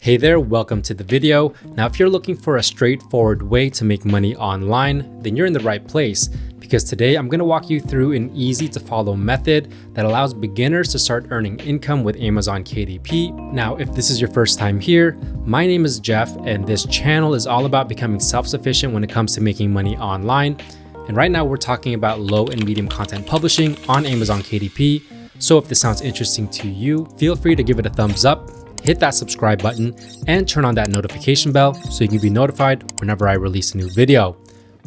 Hey there, welcome to the video. Now, if you're looking for a straightforward way to make money online, then you're in the right place, because today I'm going to walk you through an easy to follow method that allows beginners to start earning income with Amazon KDP. Now, if this is your first time here, my name is Jeff, and this channel is all about becoming self-sufficient when it comes to making money online. And right now we're talking about low and medium content publishing on Amazon KDP. So if this sounds interesting to you, feel free to give it a thumbs up, hit that subscribe button, and turn on that notification bell so you can be notified whenever I release a new video.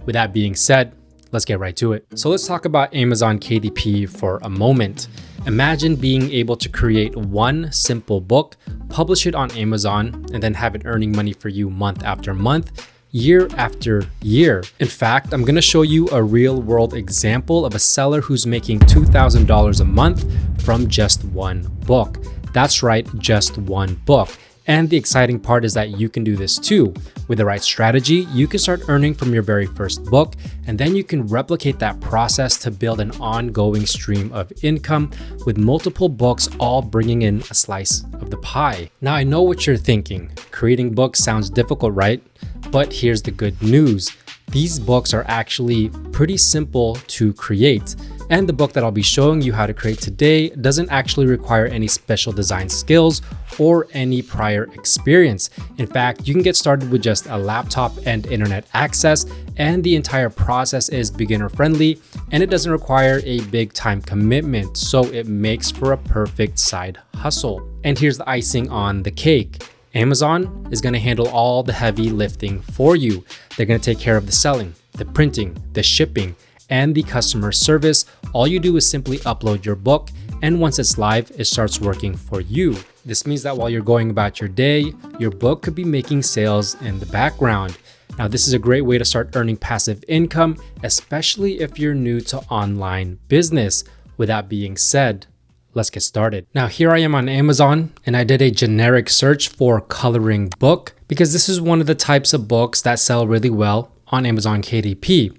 With that being said, let's get right to it. So let's talk about Amazon KDP for a moment. Imagine being able to create one simple book, publish it on Amazon, and then have it earning money for you month after month, year after year. In fact, I'm going to show you a real world example of a seller who's making $2,000 a month from just one book. That's right, just one book. And the exciting part is that you can do this too. With the right strategy, you can start earning from your very first book, and then you can replicate that process to build an ongoing stream of income with multiple books all bringing in a slice of the pie. Now, I know what you're thinking. Creating books sounds difficult, right? But here's the good news. These books are actually pretty simple to create. And the book that I'll be showing you how to create today doesn't actually require any special design skills or any prior experience. In fact, you can get started with just a laptop and internet access, and the entire process is beginner friendly, and it doesn't require a big time commitment. So it makes for a perfect side hustle. And here's the icing on the cake. Amazon is going to handle all the heavy lifting for you. They're going to take care of the selling, the printing, the shipping, and the customer service. All you do is simply upload your book, and once it's live, it starts working for you. This means that while you're going about your day, your book could be making sales in the background. Now, this is a great way to start earning passive income, especially if you're new to online business. With that being said, let's get started. Now, here I am on Amazon, and I did a generic search for coloring book because this is one of the types of books that sell really well on Amazon KDP.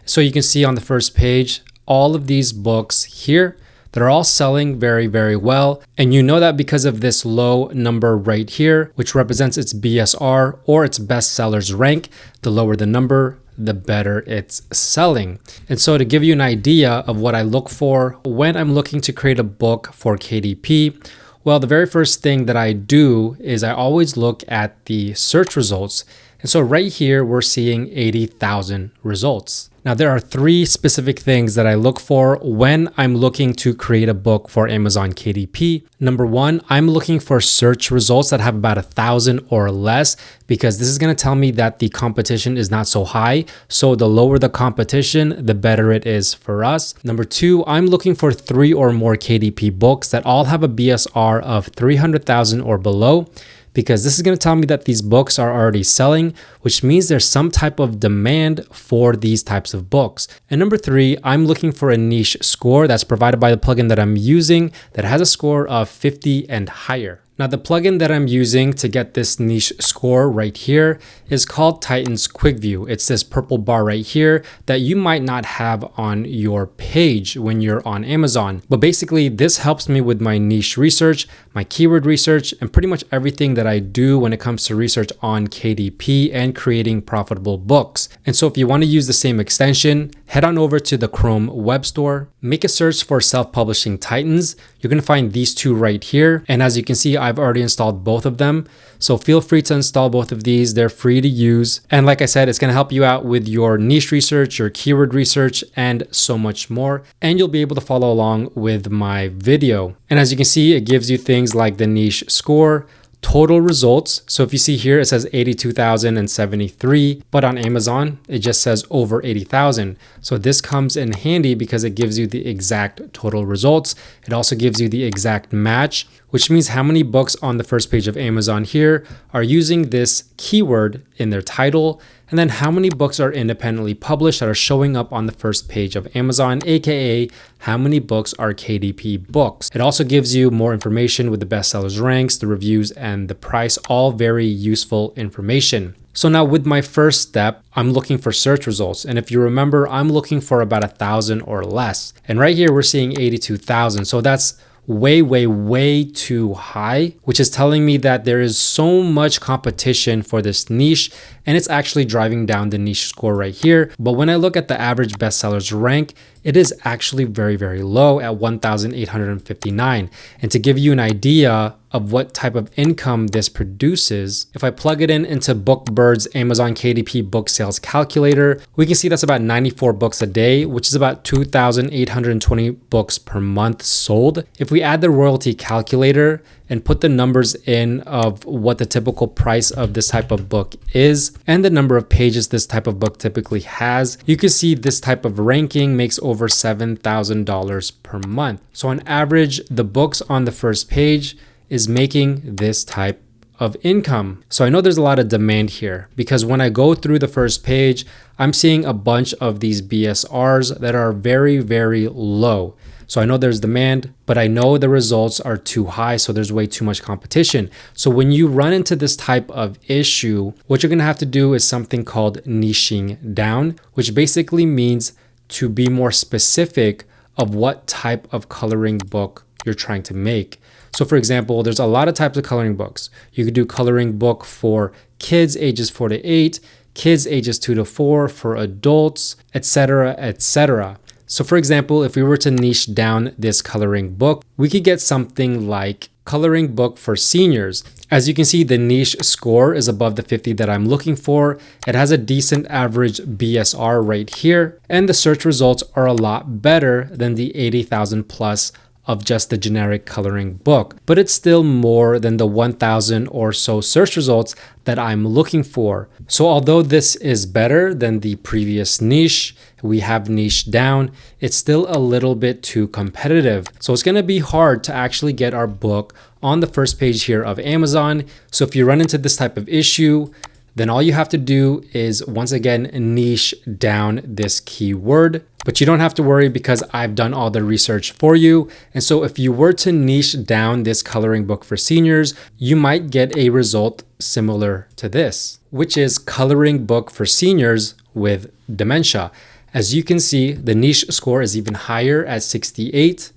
So you can see on the first page, all of these books here, they're all selling very, very well. And you know that because of this low number right here, which represents its BSR or its best sellers rank. The lower the number, the better it's selling. And so to give you an idea of what I look for when I'm looking to create a book for KDP, well, the very first thing that I do is I always look at the search results. And so right here, we're seeing 80,000 results. Now, there are three specific things that I look for when I'm looking to create a book for Amazon KDP. Number one, I'm looking for search results that have about 1,000 or less, because this is going to tell me that the competition is not so high. So the lower the competition, the better it is for us. Number two, I'm looking for 3 or more KDP books that all have a BSR of 300,000 or below, because this is going to tell me that these books are already selling, which means there's some type of demand for these types of books. And number three, I'm looking for a niche score that's provided by the plugin that I'm using that has a score of 50 and higher. Now, the plugin that I'm using to get this niche score right here is called Titan's Quick View. It's this purple bar right here that you might not have on your page when you're on Amazon. But basically, this helps me with my niche research, my keyword research, and pretty much everything that I do when it comes to research on KDP and creating profitable books. And so if you want to use the same extension, head on over to the Chrome web store, make a search for self-publishing Titans. You're going to find these two right here. And as you can see, I've already installed both of them. So feel free to install both of these. They're free to use. And like I said, it's going to help you out with your niche research, your keyword research, and so much more. And you'll be able to follow along with my video. And as you can see, it gives you things like the niche score, total results. So if you see here, it says 82,073, but on Amazon, it just says over 80,000. So this comes in handy because it gives you the exact total results. It also gives you the exact match, which means how many books on the first page of Amazon here are using this keyword in their title, and then how many books are independently published that are showing up on the first page of Amazon, aka how many books are KDP books. It also gives you more information with the bestsellers ranks, the reviews, and the price, all very useful information. So now with my first step, I'm looking for search results. And if you remember, I'm looking for about 1,000 or less. And right here, we're seeing 82,000. So that's way too high, which is telling me that there is so much competition for this niche and it's actually driving down the niche score right here. But when I look at the average bestsellers rank, it is actually very low at 1,859. And to give you an idea of what type of income this produces, if I plug it in into BookBird's Amazon KDP book sales calculator, we can see that's about 94 books a day, which is about 2,820 books per month sold. If we add the royalty calculator and put the numbers in of what the typical price of this type of book is and the number of pages this type of book typically has, you can see this type of ranking makes over $7,000 per month. So on average, the books on the first page is making this type of income. So I know there's a lot of demand here because when I go through the first page, I'm seeing a bunch of these BSRs that are very low. So I know there's demand, but I know the results are too high, so there's way too much competition. So when you run into this type of issue, what you're gonna have to do is something called niching down, which basically means to be more specific of what type of coloring book you're trying to make. So for example, there's a lot of types of coloring books. You could do coloring book for kids ages 4 to 8, kids ages 2 to 4, for adults, etc., etc. So for example, if we were to niche down this coloring book, we could get something like coloring book for seniors. As you can see, the niche score is above the 50 that I'm looking for. It has a decent average BSR right here, and the search results are a lot better than the 80,000 plus of just the generic coloring book, but it's still more than the 1,000 or so search results that I'm looking for. So although this is better than the previous niche, we have niche down, it's still a little bit too competitive. So it's gonna be hard to actually get our book on the first page here of Amazon. So if you run into this type of issue, then all you have to do is once again niche down this keyword. But you don't have to worry because I've done all the research for you. And so if you were to niche down this coloring book for seniors, you might get a result similar to this, which is coloring book for seniors with dementia. As you can see, the niche score is even higher at 68.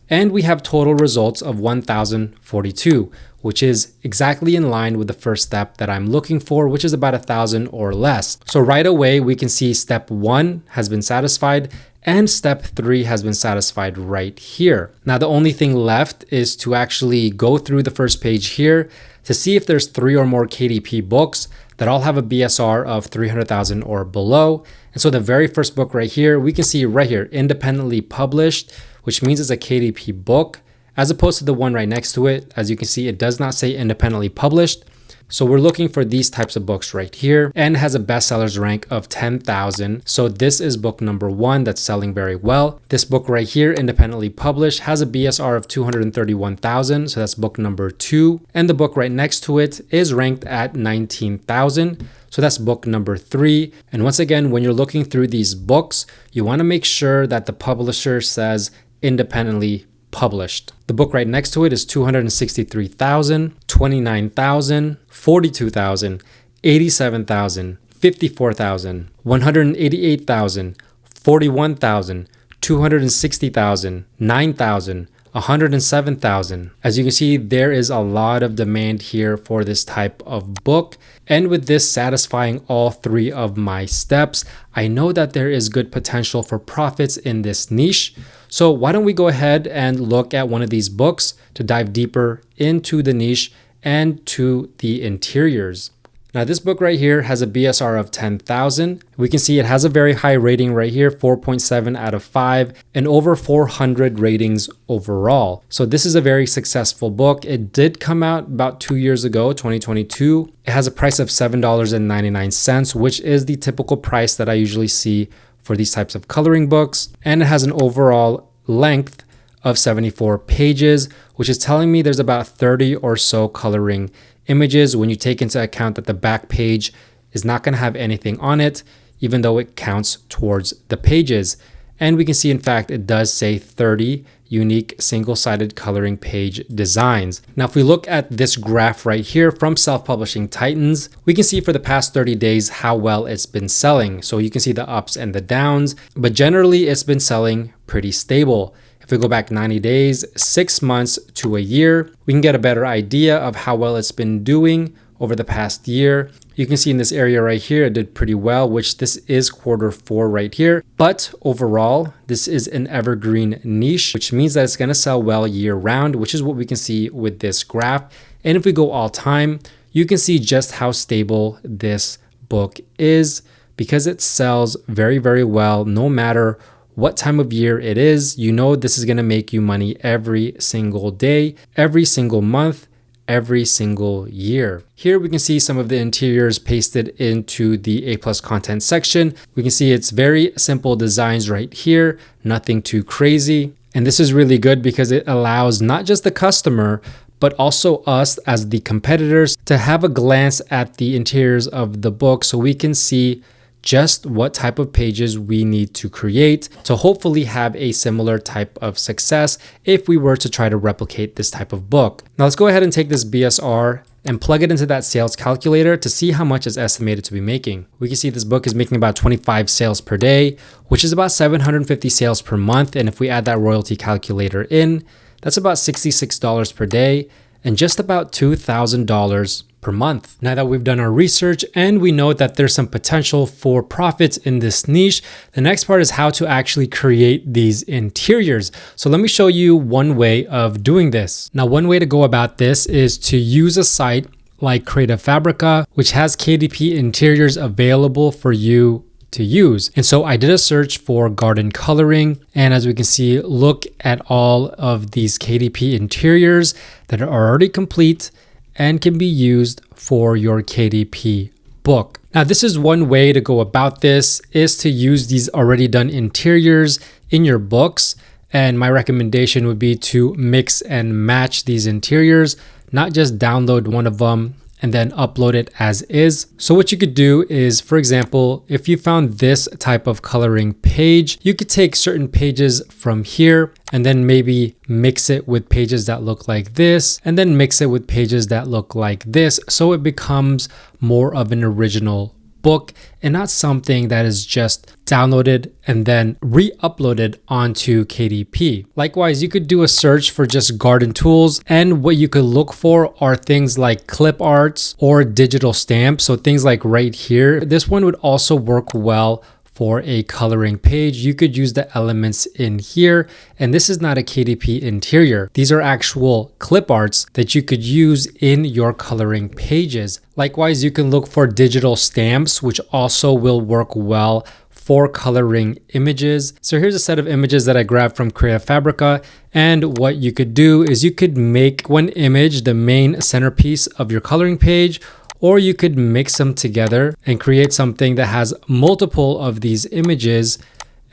And we have total results of 1,042, which is exactly in line with the first step that I'm looking for, which is about 1,000 or less. So right away, we can see step 1 has been satisfied and step 3 has been satisfied right here. Now, the only thing left is to actually go through the first page here to see if there's 3 or more KDP books that all have a BSR of 300,000 or below. And so the very first book right here, we can see right here, independently published, which means it's a KDP book, as opposed to the one right next to it. As you can see, it does not say independently published. So we're looking for these types of books right here, and has a bestsellers rank of 10,000. So this is book number 1 that's selling very well. This book right here, independently published, has a BSR of 231,000. So that's book number 2. And the book right next to it is ranked at 19,000. So that's book number 3. And once again, when you're looking through these books, you want to make sure that the publisher says independently published. The book right next to it is 263,000, 29,000, 42,000, 87,000, 54,000, 188,000, 41,000, 260,000, 9,000, 107,000. As you can see, there is a lot of demand here for this type of book. And with this satisfying all 3 of my steps, I know that there is good potential for profits in this niche. So why don't we go ahead and look at one of these books to dive deeper into the niche and to the interiors. Now this book right here has a BSR of 10,000. We can see it has a very high rating right here, 4.7 out of 5, and over 400 ratings overall. So this is a very successful book. It did come out about 2 years ago, 2022. It has a price of $7.99, which is the typical price that I usually see for these types of coloring books. And it has an overall length of 74 pages, which is telling me there's about 30 or so coloring images when you take into account that the back page is not going to have anything on it, even though it counts towards the pages. And we can see, in fact, it does say 30 unique single-sided coloring page designs. Now, if we look at this graph right here from Self-Publishing Titans, we can see for the past 30 days how well it's been selling. So you can see the ups and the downs, but generally it's been selling pretty stable. If If we go back 90 days, 6 months to a year, we can get a better idea of how well it's been doing over the past year. You can see in this area right here, it did pretty well, which this is Q4 right here. But overall, this is an evergreen niche, which means that it's going to sell well year round, which is what we can see with this graph. And if we go all time, you can see just how stable this book is because it sells very, very well no matter what time of year it is. You know this is going to make you money every single day, every single month, every single year. Here we can see some of the interiors pasted into the A+ content section. We can see it's very simple designs right here, nothing too crazy. And this is really good because it allows not just the customer, but also us as the competitors to have a glance at the interiors of the book so we can see just what type of pages we need to create to hopefully have a similar type of success if we were to try to replicate this type of book. Now let's go ahead and take this BSR and plug it into that sales calculator to see how much it's estimated to be making. We can see this book is making about 25 sales per day, which is about 750 sales per month. And if we add that royalty calculator in, that's about $66 per day and just about $2,000 per month. Now that we've done our research and we know that there's some potential for profits in this niche, the next part is how to actually create these interiors. So let me show you one way of doing this. Now, one way to go about this is to use a site like Creative Fabrica, which has KDP interiors available for you to use. And so I did a search for garden coloring. And as we can see, look at all of these KDP interiors that are already complete and can be used for your KDP book. Now, this is one way to go about this, is to use these already done interiors in your books. And my recommendation would be to mix and match these interiors, not just download one of them and then upload it as is. So what you could do is, for example, if you found this type of coloring page, you could take certain pages from here and then maybe mix it with pages that look like this, and then mix it with pages that look like this. So it becomes more of an original book and not something that is just downloaded and then re-uploaded onto KDP. Likewise, you could do a search for just garden tools, and what you could look for are things like clip arts or digital stamps. So things like right here, this one would also work well for a coloring page. You could use the elements in here, and this is not a KDP interior. These are actual clip arts that you could use in your coloring pages. Likewise, you can look for digital stamps, which also will work well for coloring images. So here's a set of images that I grabbed from Creative Fabrica. And what you could do is you could make one image the main centerpiece of your coloring page, or you could mix them together and create something that has multiple of these images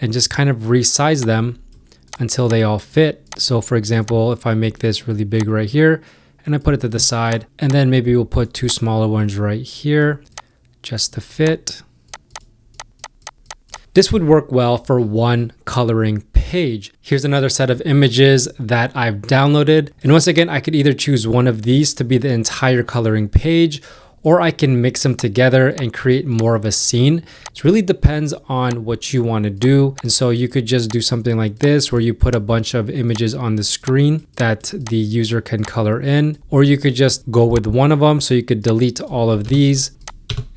and just kind of resize them until they all fit. So for example, if I make this really big right here and I put it to the side, and then maybe we'll put two smaller ones right here just to fit. This would work well for one coloring page. Here's another set of images that I've downloaded. And once again, I could either choose one of these to be the entire coloring page, or I can mix them together and create more of a scene. It really depends on what you want to do. And so you could just do something like this, where you put a bunch of images on the screen that the user can color in, or you could just go with one of them. So you could delete all of these,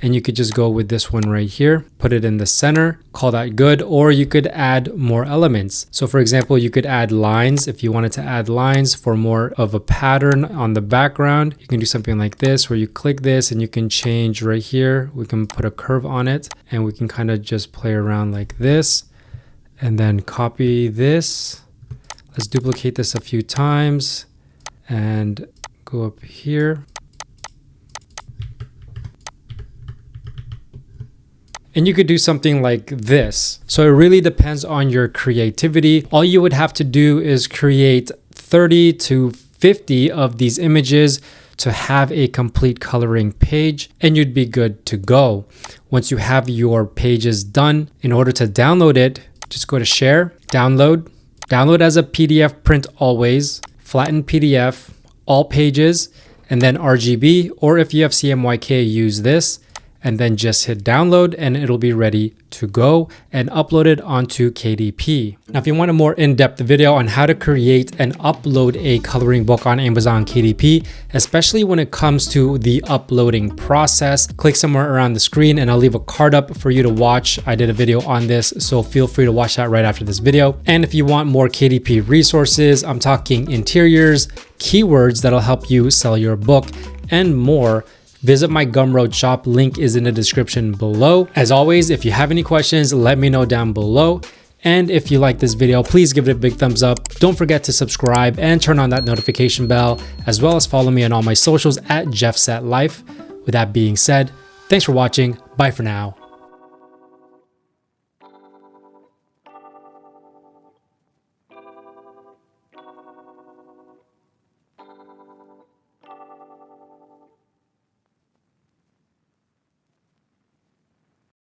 and you could just go with this one right here, put it in the center, call that good, or you could add more elements. So for example, you could add lines. If you wanted to add lines for more of a pattern on the background, you can do something like this, where you click this and you can change right here. We can put a curve on it, and we can kind of just play around like this, and then copy this. Let's duplicate this a few times and go up here. And you could do something like this. So it really depends on your creativity. All you would have to do is create 30 to 50 of these images to have a complete coloring page, and you'd be good to go. Once you have your pages done, in order to download it, just go to Share, Download as a PDF print always, flatten PDF, all pages, and then RGB, or if you have CMYK, use this. and then just hit download and it'll be ready to go and upload it onto KDP. Now, if you want a more in-depth video on how to create and upload a coloring book on Amazon KDP, especially when it comes to the uploading process, click somewhere around the screen and I'll leave a card up for you to watch. I did a video on this, so feel free to watch that right after this video. And if you want more KDP resources, I'm talking interiors, keywords that'll help you sell your book, and more, visit my Gumroad shop. Link is in the description below. As always, if you have any questions, let me know down below. And if you like this video, please give it a big thumbs up. Don't forget to subscribe and turn on that notification bell, as well as follow me on all my socials at JeffSetLife. With that being said, thanks for watching. Bye for now.